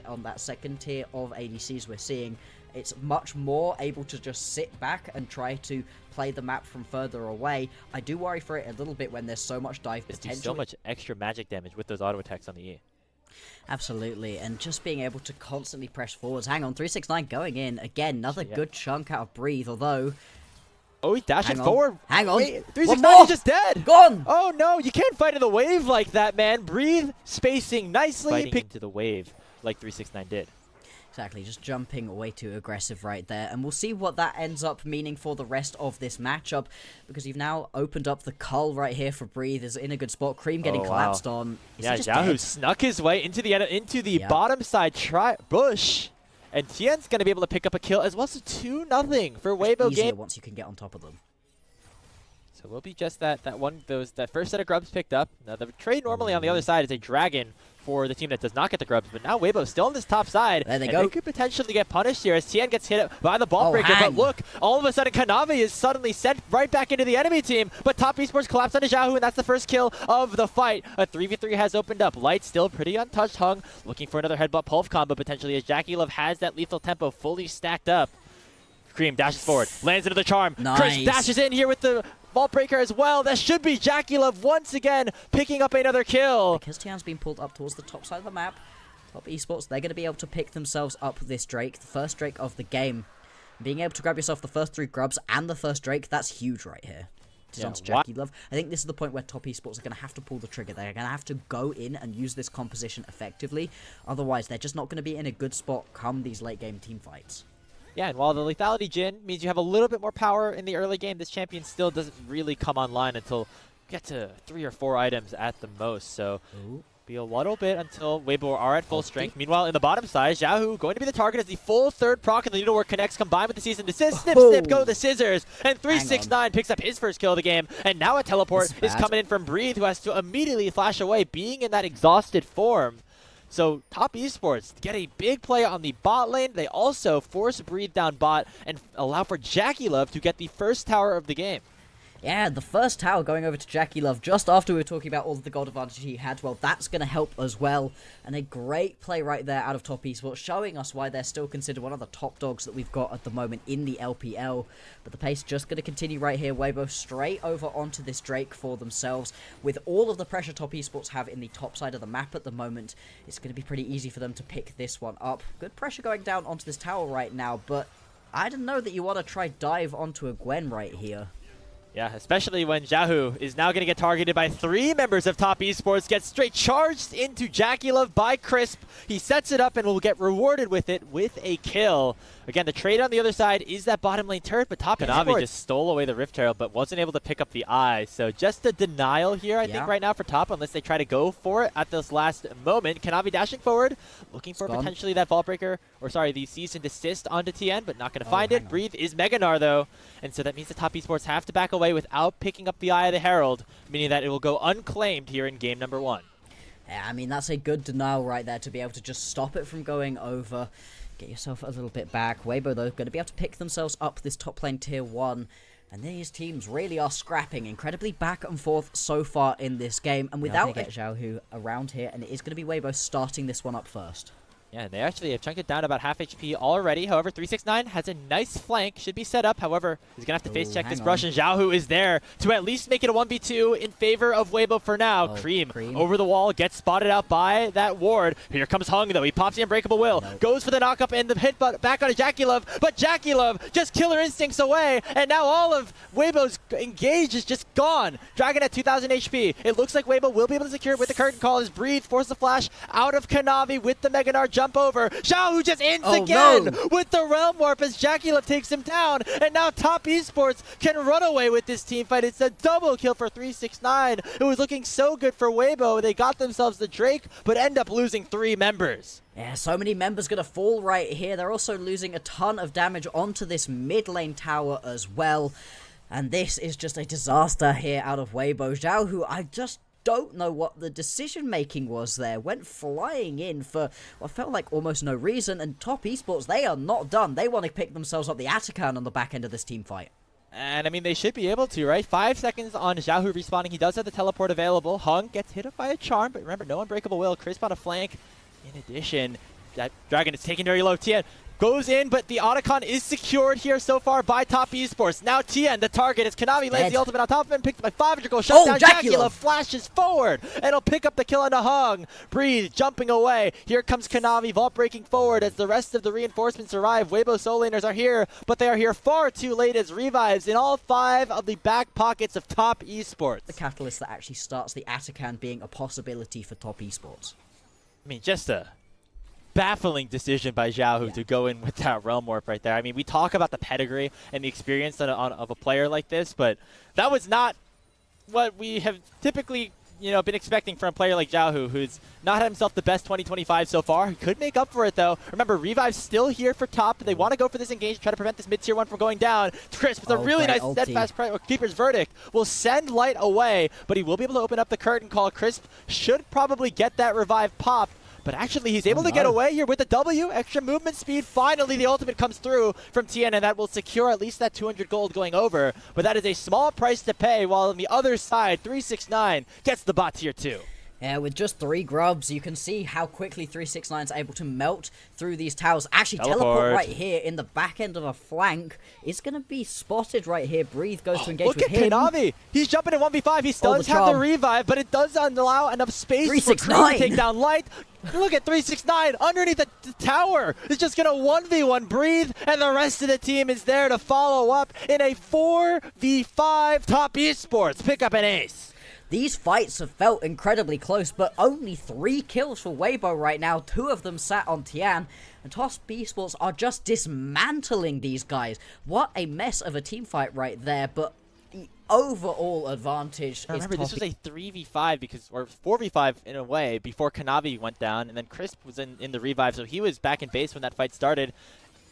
on that second tier of ADCs we're seeing. It's much more able to just sit back and try to play the map from further away. I do worry for it a little bit when there's so much dive potential. So much extra magic damage with those auto attacks on the E. Absolutely, and just being able to constantly press forwards. Hang on, 369 going in. Again, another good chunk out of Breathe, although... Oh, he's dashing forward. Hang on. Wait, 369 is just dead. Gone. Oh, no, you can't fight in the wave like that, man. Breathe, spacing nicely. Fighting into the wave like 369 did. Exactly, just jumping way too aggressive right there. And we'll see what that ends up meaning for the rest of this matchup, because you've now opened up the cull right here for Breathe. Is in a good spot. Cream getting collapsed on. Yeah, Xiaohu snuck his way into the bottom side bush. And Tien's going to be able to pick up a kill as well. So 2-0 for Weibo game. Once you can get on top of them. So we'll be just that first set of grubs picked up. Now the trade normally on the other side is a dragon for the team that does not get the grubs, but now Weibo still on this top side. There they go. They could potentially get punished here as Tien gets hit by the ball breaker. But look, all of a sudden Kanavi is suddenly sent right back into the enemy team. But top esports collapsed onto Xiaohu, and that's the first kill of the fight. A 3v3 has opened up. Light still pretty untouched. Hung looking for another headbutt pulse combo potentially as JackieLove has that lethal tempo fully stacked up. Cream dashes forward, lands into the charm. Nice. Chris dashes in here with the Vault Breaker as well. That should be JackieLove once again picking up another kill. Because Tian's been pulled up towards the top side of the map, top esports, they're going to be able to pick themselves up this Drake, the first Drake of the game. Being able to grab yourself the first 3 grubs and the first Drake, that's huge right here. It's onto JackieLove. I think this is the point where top esports are going to have to pull the trigger. They're going to have to go in and use this composition effectively. Otherwise, they're just not going to be in a good spot come these late game team fights. Yeah, and while the lethality Jhin means you have a little bit more power in the early game, this champion still doesn't really come online until you get to 3 or 4 items at the most. So be a little bit until Weibo are at full strength. Meanwhile, in the bottom side, Xiaohu going to be the target as the full third proc and the Needlework connects combined with the Cease and Desist. Snip, snip, go the scissors. And 369 picks up his first kill of the game. And now a teleport is coming in from Breathe, who has to immediately flash away, being in that exhausted form. So top esports get a big play on the bot lane. They also force Breathe down bot and allow for JackieLove to get the first tower of the game. Yeah, the first tower going over to JackieLove just after we were talking about all of the gold advantage he had. Well, that's going to help as well. And a great play right there out of top esports, showing us why they're still considered one of the top dogs that we've got at the moment in the LPL. But the pace just going to continue right here. Weibo straight over onto this Drake for themselves. With all of the pressure top esports have in the top side of the map at the moment, it's going to be pretty easy for them to pick this one up. Good pressure going down onto this tower right now, but I don't know that you want to try dive onto a Gwen right here. Yeah, especially when Xiaohu is now going to get targeted by 3 members of top esports, gets straight charged into JackieLove by Crisp. He sets it up and will get rewarded with it with a kill. Again, the trade on the other side is that bottom lane turret, but top Kanavi just stole away the Rift Herald, but wasn't able to pick up the eye. So just a denial here, I think, right now for top, unless they try to go for it at this last moment. Kanavi dashing forward, looking for potentially that Vault Breaker, or sorry, the Cease and Desist onto Tien, but not going to find it. Breathe is Meganar, though, and so that means the top esports have to back away without picking up the Eye of the Herald, meaning that it will go unclaimed here in game number 1. Yeah, I mean, that's a good denial right there to be able to just stop it from going over. Get yourself a little bit back. Weibo, though, going to be able to pick themselves up this top lane tier 1. And these teams really are scrapping incredibly back and forth so far in this game. And without get Xiaohu around here, and it is going to be Weibo starting this one up first. Yeah, and they actually have chunked it down about half HP already. However, 369 has a nice flank, should be set up. However, he's going to have to face check this brush, and Xiaohu is there to at least make it a 1v2 in favor of Weibo for now. Cream over the wall, gets spotted out by that ward. Here comes Hung, though. He pops the Unbreakable Will, goes for the knock-up and the hit back on JackieLove, but JackieLove just killer instincts away, and now all of Weibo's engage is just gone. Dragon at 2,000 HP. It looks like Weibo will be able to secure it with the curtain call as Breathe forces the flash out of Kanavi with the Meganar jump over. Xiaohu just ends again with the Realm Warp as JackieLove takes him down, and now top esports can run away with this team fight. It's a double kill for 369. It was looking so good for Weibo. They got themselves the Drake, but end up losing 3 members. Yeah, so many members going to fall right here. They're also losing a ton of damage onto this mid lane tower as well. And this is just a disaster here out of Weibo. Xiaohu, I just don't know what the decision making was there. Went flying in for what felt like almost no reason, and top esports, they are not done. They want to pick themselves up the Atakan on the back end of this team fight. And I mean, they should be able to, right? 5 seconds on Xiaohu respawning. He does have the teleport available. Hung gets hit up by a charm, but remember, no Unbreakable Will. Crisp on a flank. In addition, that Dragon is taking very low. TN goes in, but the Otacon is secured here so far by Top Esports. Now TN, the target, as Kanavi lands the ultimate on top of him, picked by 500 gold. Shut down JackeyLove, flashes forward, and he'll pick up the kill on the Hung. Breathe, jumping away. Here comes Kanavi, vault breaking forward as the rest of the reinforcements arrive. Weibo solo laners are here, but they are here far too late as revives in all 5 of the back pockets of Top Esports. The catalyst that actually starts the Atakan being a possibility for Top Esports. I mean, just a baffling decision by Xiaohu to go in with that Realm Warp right there. I mean, we talk about the pedigree and the experience of a player like this, but that was not what we have typically, been expecting from a player like Xiaohu, who's not had himself the best 2025 so far. He could make up for it, though. Remember, Revive's still here for top. They want to go for this engage, try to prevent this mid-tier 1 from going down. Crisp with a really nice steadfast Keeper's Verdict will send Light away, but he will be able to open up the curtain call. Crisp should probably get that revive pop. But actually, he's able to get away here with the W. Extra movement speed. Finally, the ultimate comes through from TN, and that will secure at least that 200 gold going over. But that is a small price to pay, while on the other side, 369 gets the bot tier 2. Yeah, with just 3 grubs, you can see how quickly 369 is able to melt through these towers. Actually, teleport right here in the back end of a flank is going to be spotted right here. Breathe goes to engage with him. Look at Kanavi. He's jumping in 1v5. He does have the revive, but it does allow enough space for Cream to take down Light. Look at 369 underneath the tower. It's just going to 1v1 Breathe, and the rest of the team is there to follow up in a 4v5 Top Esports. Pick up an ace. These fights have felt incredibly close, but only 3 kills for Weibo right now. 2 of them sat on Tian, and Top Esports are just dismantling these guys. What a mess of a team fight right there, but the overall advantage is remember, this was a 3v5 or 4v5 in a way before Kanavi went down, and then Crisp was in the revive, so he was back in base when that fight started.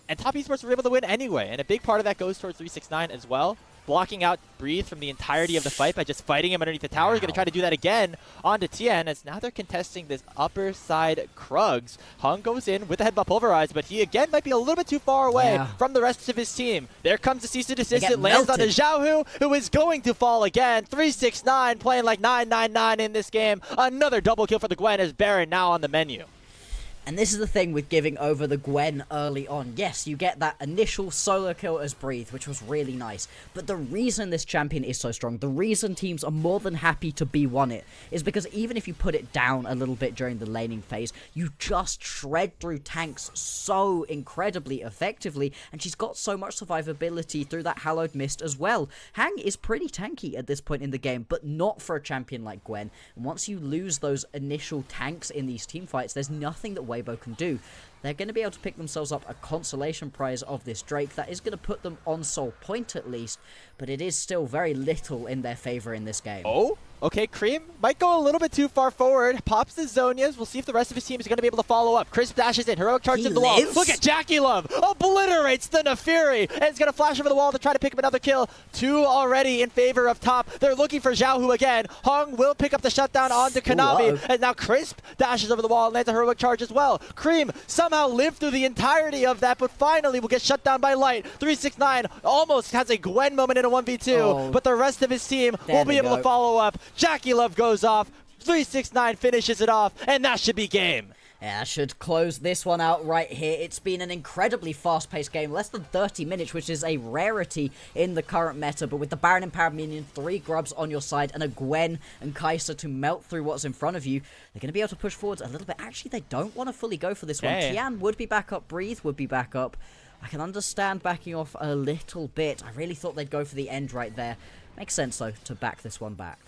And Top Esports were able to win anyway, and a big part of that goes towards 369 as well. Blocking out Breathe from the entirety of the fight by just fighting him underneath the tower. He's going to try to do that again onto Tien, as now they're contesting this upper side Krugs. Hung goes in with the headbutt pulverized, but he again might be a little bit too far away from the rest of his team. There comes the cease and desist. It lands on Xiaohu, who is going to fall again. 369 playing like 999 in this game. Another double kill for the Gwen as Baron now on the menu. And this is the thing with giving over the Gwen early on. Yes, you get that initial solo kill as Breathe, which was really nice. But the reason this champion is so strong, the reason teams are more than happy to B1 it, is because even if you put it down a little bit during the laning phase, you just shred through tanks so incredibly effectively, and she's got so much survivability through that Hallowed Mist as well. Hang is pretty tanky at this point in the game, but not for a champion like Gwen. And once you lose those initial tanks in these team fights, there's nothing that Weibo can do. They're going to be able to pick themselves up a consolation prize of this Drake that is going to put them on Soul Point at least, but it is still very little in their favor in this game. Oh, okay, Cream might go a little bit too far forward. Pops the Zonias. We'll see if the rest of his team is going to be able to follow up. Crisp dashes in. Heroic charge to the wall. Look at JackeyLove. Obliterates the Nefiri. And it's going to flash over the wall to try to pick up another kill. 2 already in favor of top. They're looking for Xiaohu again. Hung will pick up the shutdown onto Kanavi. And now Crisp dashes over the wall and lands a heroic charge as well. Cream somehow lived through the entirety of that, but finally will get shut down by Light. 369 almost has a Gwen moment in a 1v2, but the rest of his team will be able to follow up. JackeyLove goes off. 369 finishes it off, and that should be game. Yeah, that should close this one out right here. It's been an incredibly fast-paced game, less than 30 minutes, which is a rarity in the current meta, but with the Baron Empowered Minion, 3 grubs on your side, and a Gwen and Kai'Sa to melt through what's in front of you, they're going to be able to push forwards a little bit. Actually, they don't want to fully go for this one. Tian would be back up, Breathe would be back up. I can understand backing off a little bit. I really thought they'd go for the end right there. Makes sense, though, to back this one back.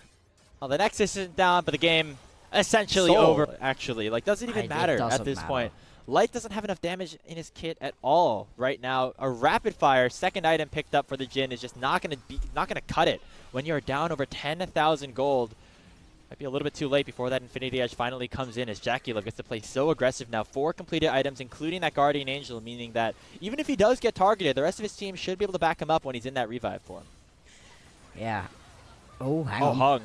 Well, the Nexus isn't down, but the game essentially over, actually. Like, doesn't even matter at this point. Light doesn't have enough damage in his kit at all right now. A rapid fire second item picked up for the Jhin is just not gonna cut it when you're down over 10,000 gold. Might be a little bit too late before that Infinity Edge finally comes in, as JackeyLove gets to play so aggressive now. 4 completed items, including that Guardian Angel, meaning that even if he does get targeted, the rest of his team should be able to back him up when he's in that revive form. Yeah. Oh, hang on. Hung.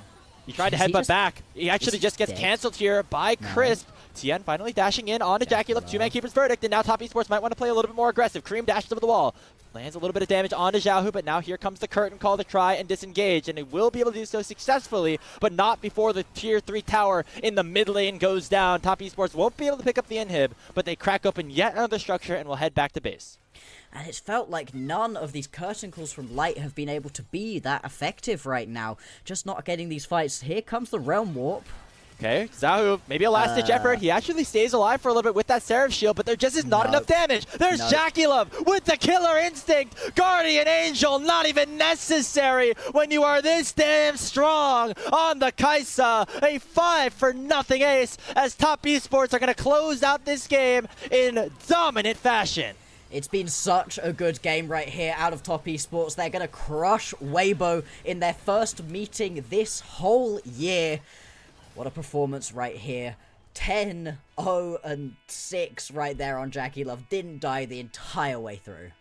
He tried to headbutt back. He actually just gets canceled here by Crisp. TN finally dashing in onto JackeyLove, two-man keeper's verdict, and now Top Esports might want to play a little bit more aggressive. Cream dashes over the wall. Lands a little bit of damage onto Xiaohu, but now here comes the curtain call to try and disengage, and he will be able to do so successfully, but not before the tier 3 tower in the mid lane goes down. Top Esports won't be able to pick up the inhib, but they crack open yet another structure and will head back to base. And it's felt like none of these curtain calls from Light have been able to be that effective right now. Just not getting these fights. Here comes the Realm Warp. Okay, Xiaohu, maybe a last-ditch effort. He actually stays alive for a little bit with that Seraph shield, but there just is not enough damage. There's JackeyLove with the killer instinct. Guardian Angel, not even necessary when you are this damn strong on the Kaisa. A 5-for-0 ace as Top Esports are going to close out this game in dominant fashion. It's been such a good game right here out of Top Esports. They're going to crush Weibo in their first meeting this whole year. What a performance right here. 10-0-6 right there on JackeyLove. Didn't die the entire way through.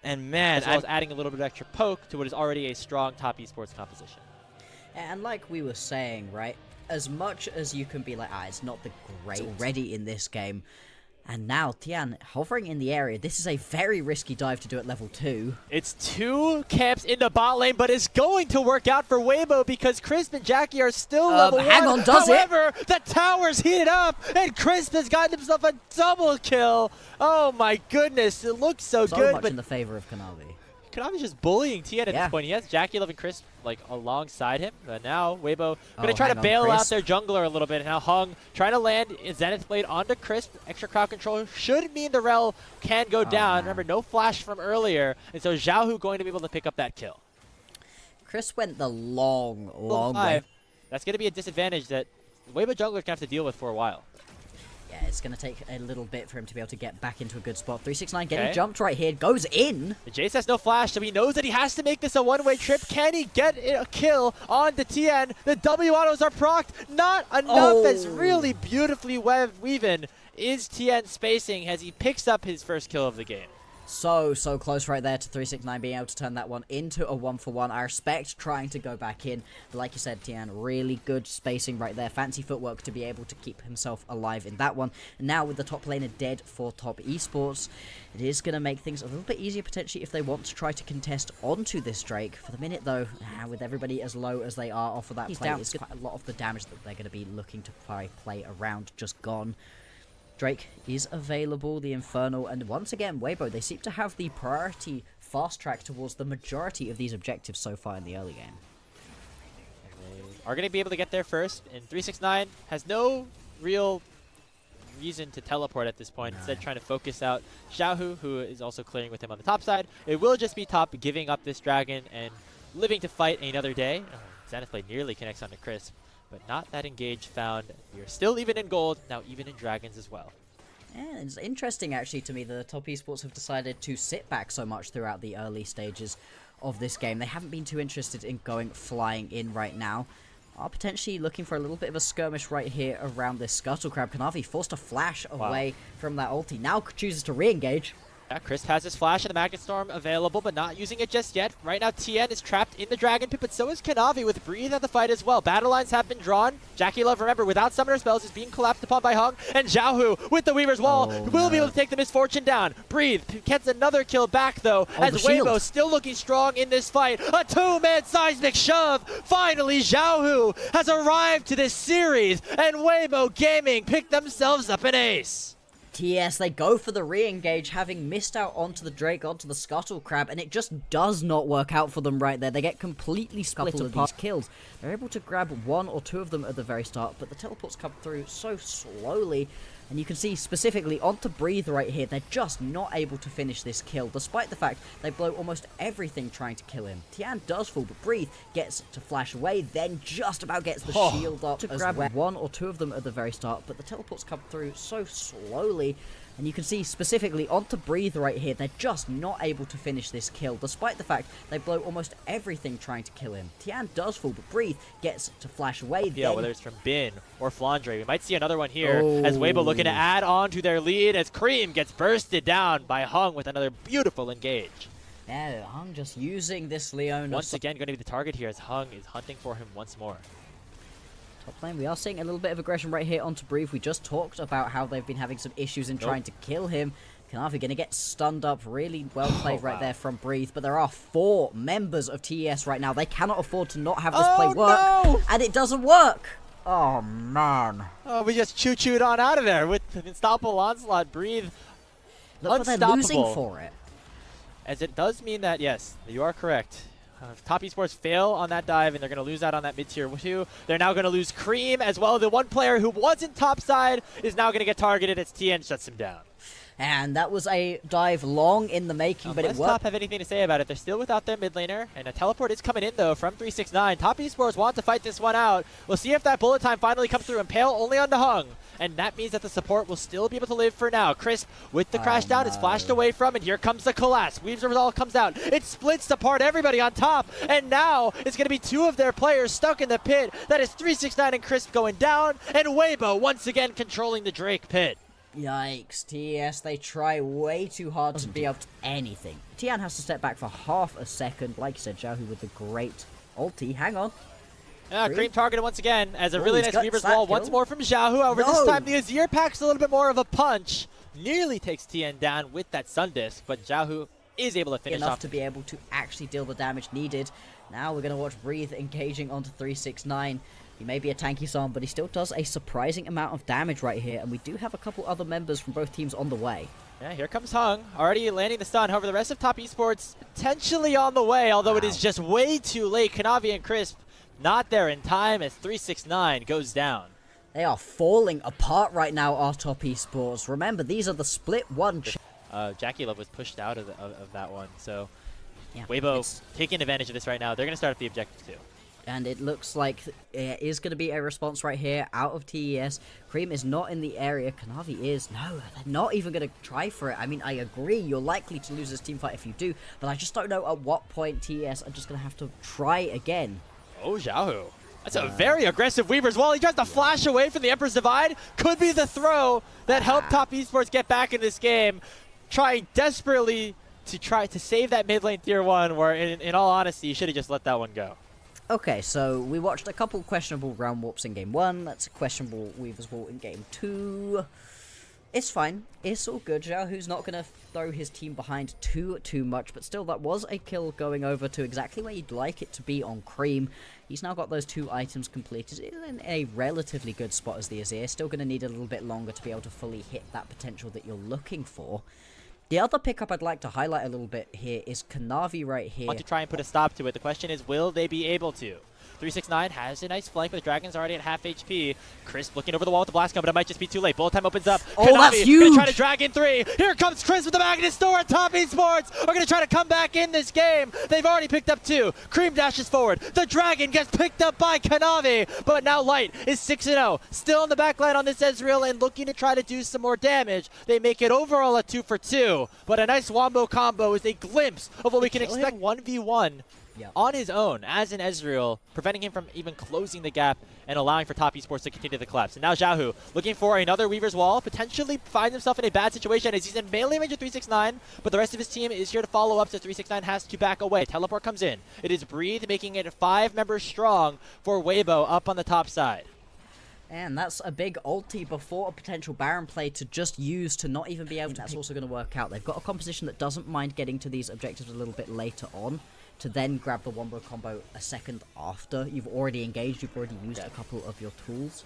And man, as well as adding a little bit of extra poke to what is already a strong Top Esports composition. And like we were saying, right, as much as you can be like, it's not the great already in this game. And now, Tian, hovering in the area, this is a very risky dive to do at level 2. It's 2 camps in the bot lane, but it's going to work out for Weibo because Crisp and Jackie are still level 1. Hang on, does However, the tower's heated up, and Crisp has gotten himself a double kill. Oh my goodness, it looks so good. So much but in the favor of Kanavi. Kanavi's just bullying Tian at this point. He has JackeyLove and Crisp like alongside him, but now Weibo gonna try to bail out their jungler a little bit. Now Hung trying to land Zenith Blade onto Crisp. Extra crowd control should mean the rel can go down. Remember, no flash from earlier, and so Xiaohu going to be able to pick up that kill. Crisp went the long way. That's gonna be a disadvantage that Weibo jungler can have to deal with for a while. Yeah, it's going to take a little bit for him to be able to get back into a good spot. 369 getting jumped right here. Goes in. The Jace has no flash, so he knows that he has to make this a one-way trip. Can he get a kill on the TN? The W autos are procced. Not enough as really beautifully weaving is TN spacing as he picks up his first kill of the game. So close right there to 369 being able to turn that one into a 1-for-1. I respect trying to go back in. But like you said, Tian, really good spacing right there. Fancy footwork to be able to keep himself alive in that one. And now with the top laner dead for Top Esports, it is going to make things a little bit easier potentially if they want to try to contest onto this Drake. For the minute though, with everybody as low as they are off of that play, it's quite a lot of the damage that they're going to be looking to play around just gone. Drake is available, the Infernal, and once again, Weibo, they seem to have the priority fast track towards the majority of these objectives so far in the early game. They are going to be able to get there first, and 369 has no real reason to teleport at this point. Instead, trying to focus out Xiaohu, who is also clearing with him on the top side. It will just be Top giving up this dragon and living to fight another day. Zenith Blade nearly connects onto Crisp. But not that engage found. We are still even in gold, now even in dragons as well. Yeah, it's interesting actually to me that the Top Esports have decided to sit back so much throughout the early stages of this game. They haven't been too interested in going flying in right now. Are potentially looking for a little bit of a skirmish right here around this Scuttle Crab. Kanavi forced to flash away from that ulti. Now chooses to re-engage. Yeah, Crisp has his flash and the Magnet Storm available, but not using it just yet. Right now, TN is trapped in the Dragon Pit, but so is Kanavi with Breathe at the fight as well. Battle lines have been drawn. JackeyLove, remember, without Summoner Spells, is being collapsed upon by Hung. And Xiaohu with the Weaver's Wall will be able to take the Misfortune down. Breathe gets another kill back, though, as Weibo still looking strong in this fight. A two-man seismic shove. Finally, Xiaohu has arrived to this series, and Weibo Gaming picked themselves up an ace. TES, they go for the re-engage, having missed out onto the Drake, onto the Scuttle Crab, and it just does not work out for them right there. They get completely split apart. These kills. They're able to grab one or two of them at the very start, but the teleports come through so slowly. And you can see specifically onto Breathe right here, they're just not able to finish this kill, despite the fact they blow almost everything trying to kill him. Tian does fall, but Breathe gets to flash away, then just about gets the shield up to grab one or two of them at the very start, but the teleports come through so slowly. And you can see specifically onto Breathe right here, they're just not able to finish this kill, despite the fact they blow almost everything trying to kill him. Tian does fall, but Breathe gets to flash away. Yeah, whether it's from Bin or Flandre. We might see another one here as Weibo looking to add on to their lead as Cream gets bursted down by Hung with another beautiful engage. Yeah, Hung just using this Leona. Once again going to be the target here as Hung is hunting for him once more. Top lane, we are seeing a little bit of aggression right here onto Breathe. We just talked about how they've been having some issues in trying to kill him. Kanavi going to get stunned up. Really well played right there from Breathe. But there are 4 members of TES right now. They cannot afford to not have this play work. No! And it doesn't work. Oh, man. Oh, we just choo-chooed on out of there with an unstoppable onslaught. Breathe. Look what they're losing for it. As it does mean that, yes, you are correct. Top Esports fail on that dive, and they're going to lose out on that mid-tier 2. They're now going to lose Cream as well. The one player who wasn't topside is now going to get targeted as TN shuts him down. And that was a dive long in the making, but it worked. Top have anything to say about it. They're still without their mid laner, and a teleport is coming in, though, from 369. Top Esports want to fight this one out. We'll see if that bullet time finally comes through. Impale only on the Hung, and that means that the support will still be able to live for now. Crisp with the crash down is flashed away from, and here comes the collapse. Weaves Resolve comes out. It splits apart everybody on top, and now it's going to be 2 of their players stuck in the pit. That is 369 and Crisp going down, and Weibo once again controlling the Drake pit. Yikes, TES, they try way too hard to be able to anything. Tian has to step back for half a second. Like you said, Xiaohu with the great ulti. Hang on. Cream targeted once again as a really nice Weaver's Wall once more from Xiaohu. However, this time the Azir packs a little bit more of a punch. Nearly takes Tian down with that Sun Disc, but Xiaohu is able to finish enough off. to be able to actually deal the damage needed. Now we're going to watch Breathe engaging onto 369. He may be a tanky Psalm, but he still does a surprising amount of damage right here, and we do have a couple other members from both teams on the way. Yeah, here comes Hung, already landing the stun. However, the rest of Top Esports potentially on the way, although it is just way too late. Kanavi and Crisp not there in time as 369 goes down. They are falling apart right now, our Top Esports. Remember, these are the split one. Jackie Love was pushed out of that one, so yeah, Weibo taking advantage of this right now. They're going to start at the objective too. And it looks like it is going to be a response right here out of TES. Cream is not in the area. Kanavi is. No, they're not even going to try for it. I mean, I agree. You're likely to lose this team fight if you do. But I just don't know at what point TES are just going to have to try again. Oh, Xiaohu. That's a very aggressive Weaver's Wall. He tries to flash away from the Emperor's Divide. Could be the throw that helped Top Esports get back in this game. Trying desperately to try to save that mid lane tier 1, where in all honesty, you should have just let that one go. Okay, so we watched a couple questionable round warps in game 1. That's a questionable Weaver's Wall in game 2. It's fine. It's all good. Xiaohu's not going to throw his team behind too much, but still, that was a kill going over to exactly where you'd like it to be on Cream. He's now got those 2 items completed in a relatively good spot as the Azir. Still going to need a little bit longer to be able to fully hit that potential that you're looking for. The other pickup I'd like to highlight a little bit here is Kanavi right here. Want to try and put a stop to it. The question is, will they be able to? 369 has a nice flank, but the Dragon's already at half HP. Crisp looking over the wall with the blast gun, but it might just be too late. Bullet time opens up. Oh, Kanavi that's huge! gonna try to drag in 3. Here comes Crisp with the Magnet Store. Top Esports are gonna try to come back in this game. They've already picked up 2. Cream dashes forward. The Dragon gets picked up by Kanavi, but now Light is 6-0. Still on the back line on this Ezreal and looking to try to do some more damage. They make it overall a 2 for 2, but a nice Wombo combo is a glimpse of what we can expect 1v1. Yep. On his own as an Ezreal, preventing him from even closing the gap and allowing for Top Esports to continue the collapse. And now Xiaohu looking for another Weaver's Wall, potentially finds himself in a bad situation as he's in melee range of 369, but the rest of his team is here to follow up, so 369 has to back away. Teleport comes in. It is Breathe, making it 5 members strong for Weibo up on the top side. And that's a big ulti before a potential Baron play to just use to not even be able to. That's also going to work out. They've got a composition that doesn't mind getting to these objectives a little bit later on, to then grab the Wombo combo a second after you've already engaged, you've already used a couple of your tools.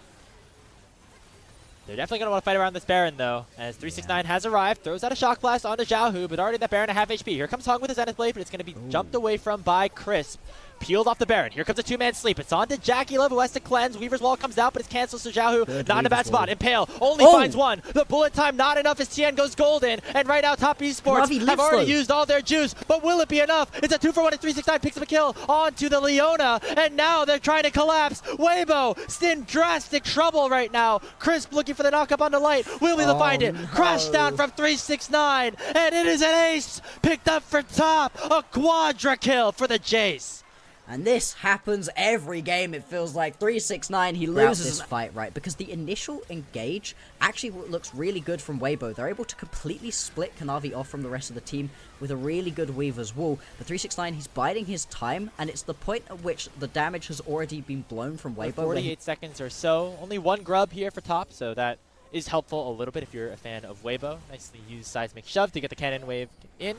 They're definitely going to want to fight around this Baron, though, as 369 has arrived, throws out a Shock Blast onto Xiaohu, but already that Baron at half HP. Here comes Hung with his Zenith Blade, but it's going to be jumped away from by Crisp. Peeled off the Baron. Here comes a 2-man sleep. It's on to Jackie Love, who has to cleanse. Weaver's Wall comes out, but it's canceled, so Xiaohu not in a bad spot. Impale only finds 1. The bullet time not enough as Tian goes golden. And right now, Top Esports have already used all their juice, but will it be enough? It's a 2 for 1 and 369 picks up a kill onto the Leona, and now they're trying to collapse. Weibo still in drastic trouble right now. Crisp looking for the knockup on the Light. Will be able to find it. No. Crash down from 369, and it is an ace picked up for Top. A quadra kill for the Jace. And this happens every game, it feels like. 369, he loses this fight, right? Because the initial engage actually looks really good from Weibo. They're able to completely split Kanavi off from the rest of the team with a really good Weaver's Wall. But 369, he's biding his time, and it's the point at which the damage has already been blown from Weibo. 48 seconds or so. Only one grub here for top, so that is helpful a little bit if you're a fan of Weibo. Nicely used seismic shove to get the cannon wave in.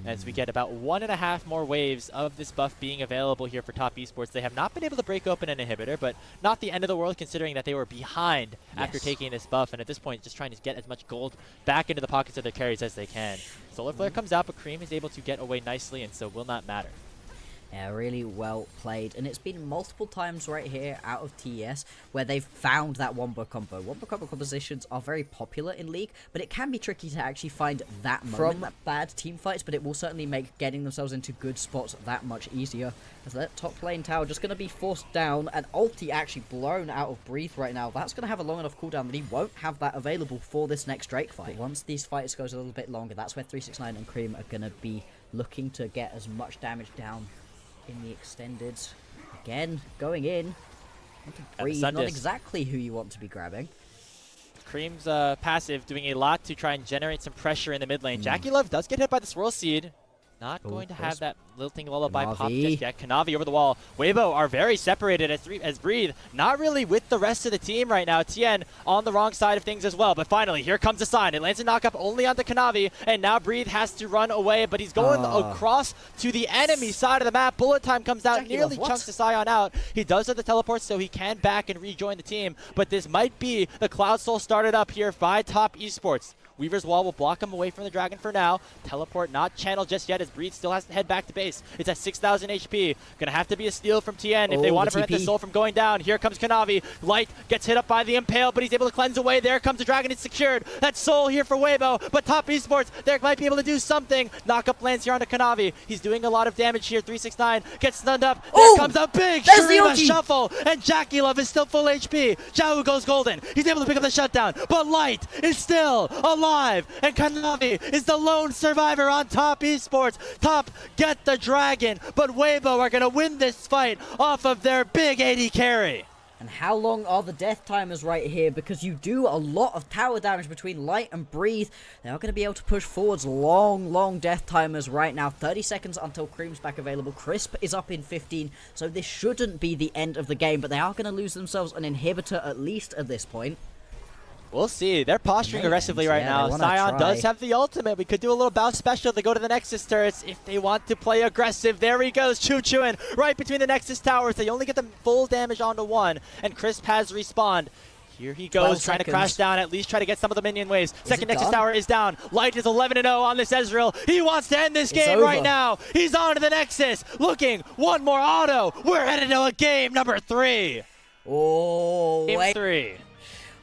As we get about 1.5 more waves of this buff being available here for Top Esports. They have not been able to break open an inhibitor, but not the end of the world considering that they were behind after taking this buff, and at this point just trying to get as much gold back into the pockets of their carries as they can. Solar Flare comes out, but Cream is able to get away nicely, and so will not matter. Yeah, really well played. And it's been multiple times right here out of TES where they've found that wombo combo. Wombo combo compositions are very popular in League, but it can be tricky to actually find that moment from bad team fights, but it will certainly make getting themselves into good spots that much easier. As that top lane tower just going to be forced down, and ulti actually blown out of Breathe right now. That's going to have a long enough cooldown that he won't have that available for this next Drake fight. But once these fights goes a little bit longer, that's where 369 and Cream are going to be looking to get as much damage down in the extended. Again, going in. Breathe, not exactly who you want to be grabbing. Cream's passive doing a lot to try and generate some pressure in the mid lane. Jackie Love does get hit by the Swirl Seed. Not going to have that lilting lullaby pop just yet. Kanavi over the wall. Weibo are very separated as Breathe. Not really with the rest of the team right now. Tien on the wrong side of things as well. But finally, here comes the sign. It lands a knock-up only onto Kanavi. And now Breathe has to run away. But he's going across to the enemy side of the map. Bullet time comes out. Nearly chunks the Scion out. He does have the teleport, so he can back and rejoin the team. But this might be the Cloud Soul started up here by Top Esports. Weaver's Wall will block him away from the Dragon for now. Teleport not channeled just yet as Breathe still has to head back to base. It's at 6,000 HP. Gonna have to be a steal from Tien if they want to prevent the Soul from going down. Here comes Kanavi. Light gets hit up by the Impale, but he's able to cleanse away. There comes the Dragon. It's secured. That Soul here for Weibo, but Top Esports, they might be able to do something. Knock-up lands here onto Kanavi. He's doing a lot of damage here. 369 gets stunned up. There comes a big Shurima shuffle, and Jackie Love is still full HP. Xiao goes golden. He's able to pick up the shutdown, but Light is still alive, and Kanavi is the lone survivor on Top Esports. Top get the Dragon, but Weibo are going to win this fight off of their big 80 carry. And how long are the death timers right here? Because you do a lot of tower damage between Light and Breathe. They are going to be able to push forwards long death timers right now. 30 seconds until Cream's back available. Crisp is up in 15, so this shouldn't be the end of the game, but they are going to lose themselves an inhibitor at least at this point. We'll see. They're posturing aggressively right now. Scion does have the ultimate. We could do a little bounce special to go to the Nexus turrets if they want to play aggressive. There he goes, choo-chooing right between the Nexus towers. They only get the full damage onto one, and Crisp has respawned. Here he goes, trying to crash down, at least try to get some of the minion waves. Second Nexus tower is down. Light is 11-0 on this Ezreal. He wants to end this game right now. He's on to the Nexus. Looking, one more auto. We're headed to a game number 3. Oh, game 3.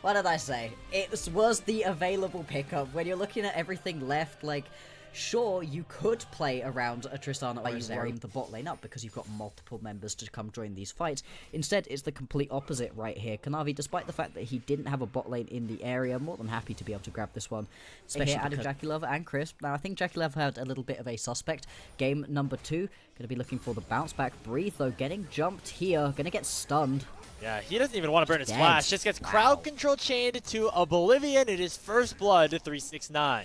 What did I say? It was the available pickup. When you're looking at everything left, like, sure, you could play around a Tristana or Zeri the bot lane up because you've got multiple members to come join these fights. Instead, it's the complete opposite right here. Kanavi, despite the fact that he didn't have a bot lane in the area, more than happy to be able to grab this one. Especially out of Jackie Love and Crisp. Now, I think Jackie Love had a little bit of a suspect. Game number 2, going to be looking for the bounce back. Breathe, though, getting jumped here. Going to get stunned. Yeah, he doesn't even want to burn his flash. Just gets crowd control chained to Oblivion. It is first blood to 369.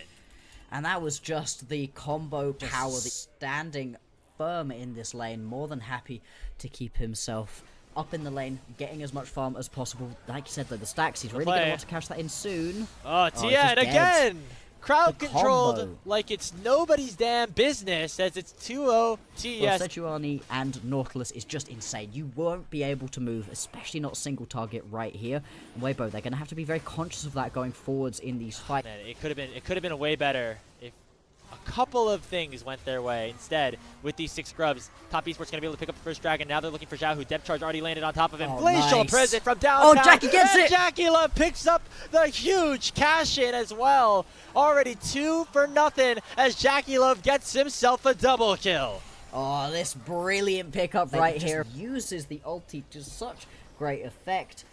And that was just the combo power, standing firm in this lane. More than happy to keep himself up in the lane, getting as much farm as possible. Like you said, though, the stacks, he's really going to want to cash that in soon. Oh, Tien again! Crowd controlled like it's nobody's damn business as it's 2-0 TES. Well, Sejuani and Nautilus is just insane. You won't be able to move, especially not single target right here. And Weibo, they're going to have to be very conscious of that going forwards in these fights. Man, it could have been way better if a couple of things went their way. Instead, with these 6 scrubs, Top Esports going to be able to pick up the first Dragon. Now they're looking for Xiao, who depth charge already landed on top of him. Glacial Prison from downtown. Oh, Jackie gets it! Jackie Love picks up the huge cash-in as well. Already 2 for nothing as Jackie Love gets himself a double kill. Oh, this brilliant pickup right here. Uses the ulti to such great effect.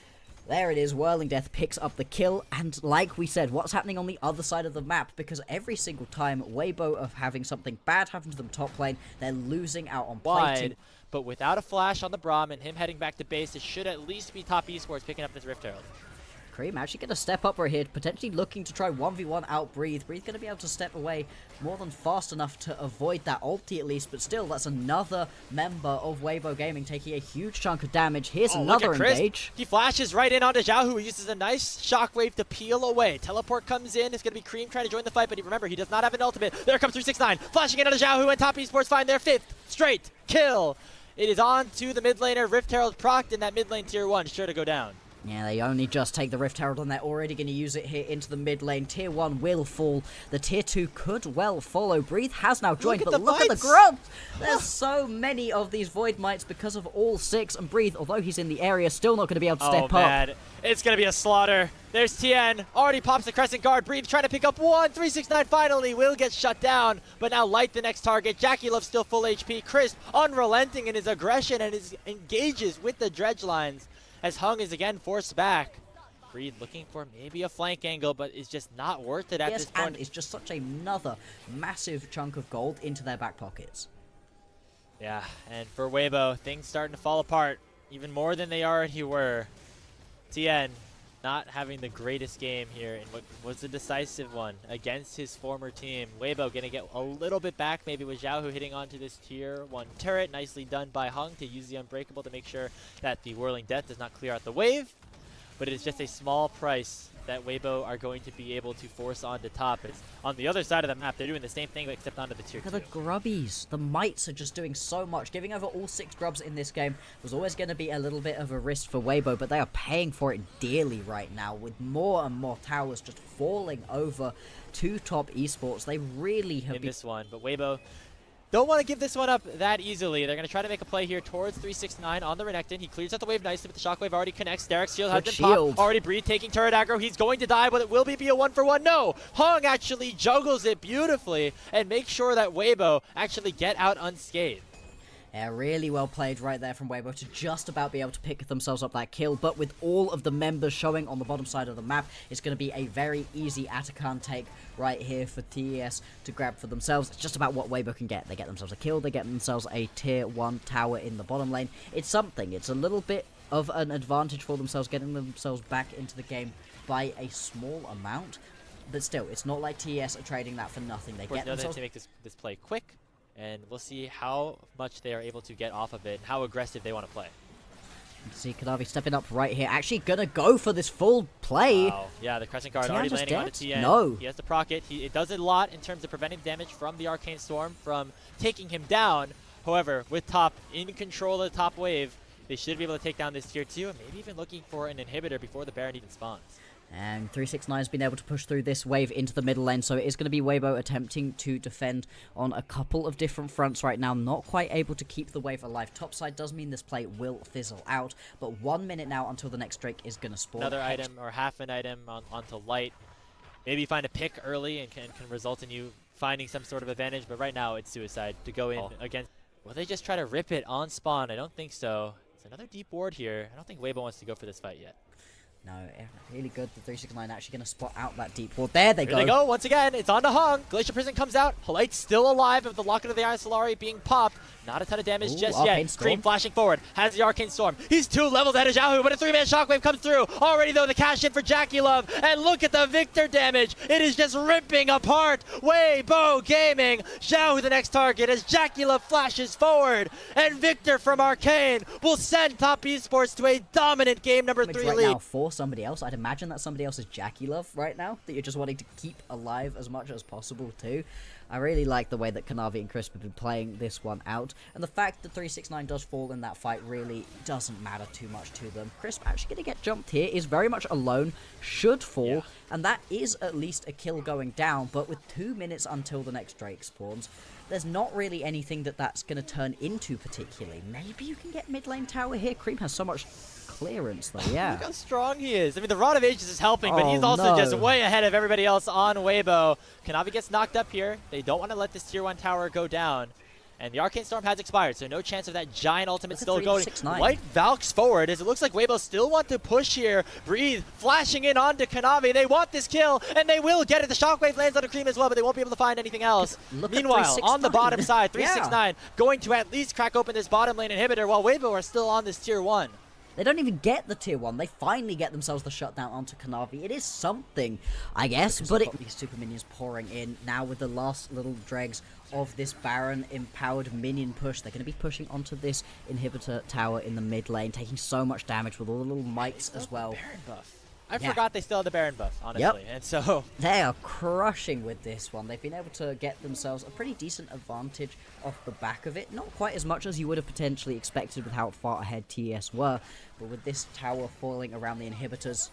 There it is, Whirling Death picks up the kill, and like we said, what's happening on the other side of the map? Because every single time Weibo are having something bad happen to them top lane, they're losing out on plating. but without a flash on the Braum and him heading back to base, it should at least be top Esports picking up this Rift Herald. Cream actually going to step up right here, potentially looking to try 1v1 out Breathe. Breathe going to be able to step away more than fast enough to avoid that ulti at least, but still, that's another member of Weibo Gaming taking a huge chunk of damage. Here's another engage. He flashes right in onto Zhao, who uses a nice shockwave to peel away. Teleport comes in, it's going to be Cream trying to join the fight, but remember, he does not have an ultimate. There comes 369, flashing in onto Zhao, who and top Esports find their 5th straight kill. It is on to the mid laner. Rift Herald procced in that mid lane tier 1, sure to go down. Yeah, they only just take the Rift Herald and they're already going to use it here into the mid lane. Tier 1 will fall. The Tier 2 could well follow. Breathe has now joined, but look at the grubs! There's so many of these Void Mites because of all 6, and Breathe, although he's in the area, still not going to be able to step up. It's going to be a slaughter. There's TN, already pops the Crescent Guard. Breathe trying to pick up one. 369 finally will get shut down, but now Light the next target. Jackie Love still full HP. Crisp unrelenting in his aggression and his engages with the dredge lines as Hung is again forced back. Breathe looking for maybe a flank angle, but it's just not worth it at this point. And it's just such another massive chunk of gold into their back pockets. Yeah, and for Weibo, things starting to fall apart even more than they already were. TN not having the greatest game here in what was a decisive one against his former team. Weibo gonna get a little bit back, maybe with Zhao Hu hitting onto this tier 1 turret. Nicely done by Hung to use the Unbreakable to make sure that the Whirling Death does not clear out the wave. But it is just a small price that Weibo are going to be able to force onto top. It's on the other side of the map. They're doing the same thing except onto the tier 2. Look at the grubbies. The mites are just doing so much. Giving over all 6 grubs in this game was always going to be a little bit of a risk for Weibo, but they are paying for it dearly right now with more and more towers just falling over to top Esports. They really have in this one, but Weibo don't want to give this one up that easily. They're going to try to make a play here towards 369 on the Renekton. He clears out the wave nicely, but the shockwave already connects. Derek's shield has been popped. Already Breathe taking turret aggro. He's going to die, but it will be a 1-for-1. No! Hung actually juggles it beautifully and makes sure that Weibo actually get out unscathed. Yeah, really well played right there from Weibo to just about be able to pick themselves up that kill, but with all of the members showing on the bottom side of the map, it's going to be a very easy Atakan take right here for TES to grab for themselves. It's just about what Weibo can get. They get themselves a kill, they get themselves a tier 1 tower in the bottom lane. It's something. It's a little bit of an advantage for themselves, getting themselves back into the game by a small amount, but still, it's not like TES are trading that for nothing. They get themselves to make this play quick. And we'll see how much they are able to get off of it and how aggressive they want to play. See Kanavi stepping up right here. Actually gonna go for this full play. Wow. Yeah, the Crescent Guard already landing on the TN. No. He has the proc it. It does a lot in terms of preventing damage from the Arcane Storm from taking him down. However, with top in control of the top wave, they should be able to take down this tier 2 and maybe even looking for an inhibitor before the Baron even spawns. And 369 has been able to push through this wave into the middle lane, so it is going to be Weibo attempting to defend on a couple of different fronts right now, not quite able to keep the wave alive. Topside does mean this play will fizzle out, but 1 minute now until the next Drake is going to spawn. Another item or half an item onto Light. Maybe find a pick early and can result in you finding some sort of advantage, but right now it's suicide to go in against. Will they just try to rip it on spawn? I don't think so. It's another deep ward here. I don't think Weibo wants to go for this fight yet. No, really good. The 369 actually going to spot out that deep ward. There they go. There they go. Once again, it's on to Hung. Glacier Prison comes out. Light's still alive with the Locket of the Iron Solari being popped. Not a ton of damage just yet. Cream flashing forward. Has the Arcane Storm. He's 2 levels ahead of Zhao Hu, but a 3-man shockwave comes through. Already, though, the cash in for Jackie Love. And look at the Victor damage. It is just ripping apart Weibo Gaming. Zhao Hu the next target as Jackie Love flashes forward. And Victor from Arcane will send top Esports to a dominant game number 3 right lead. Now for somebody else. I'd imagine that somebody else is Jackie Love right now, that you're just wanting to keep alive as much as possible too. I really like the way that Kanavi and Crisp have been playing this one out, and the fact that 369 does fall in that fight really doesn't matter too much to them. Crisp actually going to get jumped here, is very much alone, should fall, and that is at least a kill going down, but with 2 minutes until the next Drake spawns, there's not really anything that's going to turn into particularly. Maybe you can get mid lane tower here. Cream has so much clearance though, yeah. Look how strong he is. I mean, the Rod of Ages is helping, but he's also just way ahead of everybody else on Weibo. Kanavi gets knocked up here. They don't want to let this tier 1 tower go down. And the Arcane Storm has expired, so no chance of that giant ultimate still 3 going. 6-9. White Valks forward as it looks like Weibo still want to push here. Breathe, flashing in onto Kanavi. They want this kill, and they will get it. The Shockwave lands on a Cream as well, but they won't be able to find anything else. Meanwhile, on the bottom side, 369 going to at least crack open this bottom lane inhibitor while Weibo are still on this tier 1. They don't even get the tier 1. They finally get themselves the shutdown onto Kanavi. It is something, I guess, but it... These super minions pouring in now with the last little dregs of this Baron empowered minion push. They're going to be pushing onto this inhibitor tower in the mid lane, taking so much damage with all the little mites as well. Baron buff. I forgot they still had the Baron buff, honestly. And so they are crushing with this one. They've been able to get themselves a pretty decent advantage off the back of it. Not quite as much as you would have potentially expected with how far ahead TES were, but with this tower falling around the inhibitors.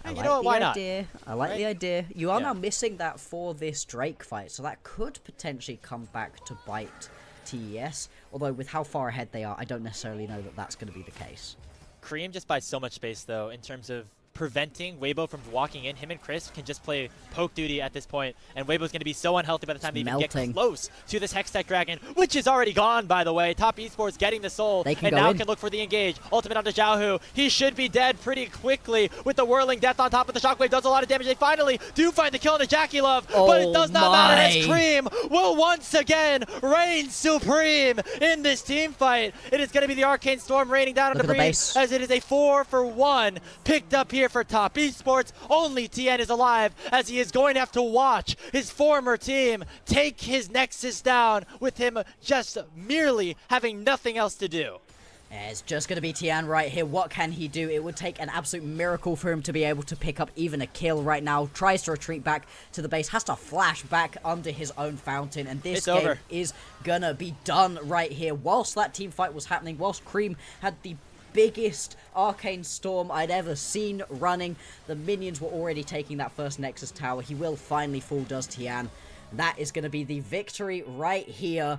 Hey, you know what? Why not? I like the idea. You are now missing that for this Drake fight, so that could potentially come back to bite TES. Although with how far ahead they are, I don't necessarily know that that's going to be the case. Cream just buys so much space, though, in terms of preventing Weibo from walking in. Him and Chris can just play poke duty at this point, and Weibo's going to be so unhealthy by the time they even get close to this Hextech Dragon, which is already gone, by the way. Top Esports getting the soul, and now can look for the engage. Ultimate onto Xiaohu. He should be dead pretty quickly with the whirling death on top of the Shockwave. Does a lot of damage. They finally do find the kill on the Jackie Love, but it does not matter as Cream will once again reign supreme in this team fight. It is going to be the Arcane Storm raining down on the Breeze, as it is a 4-for-1 picked up here for Top Esports. Only TN is alive, as he is going to have to watch his former team take his Nexus down with him just merely having nothing else to do. It's just going to be Tian right here. What can he do? It would take an absolute miracle for him to be able to pick up even a kill right now. Tries to retreat back to the base. Has to flash back under his own fountain. And this game is going to be done right here. Whilst that team fight was happening, whilst Cream had the biggest Arcane Storm I'd ever seen running, the minions were already taking that first Nexus tower. He will finally fall, does Tian. That is going to be the victory right here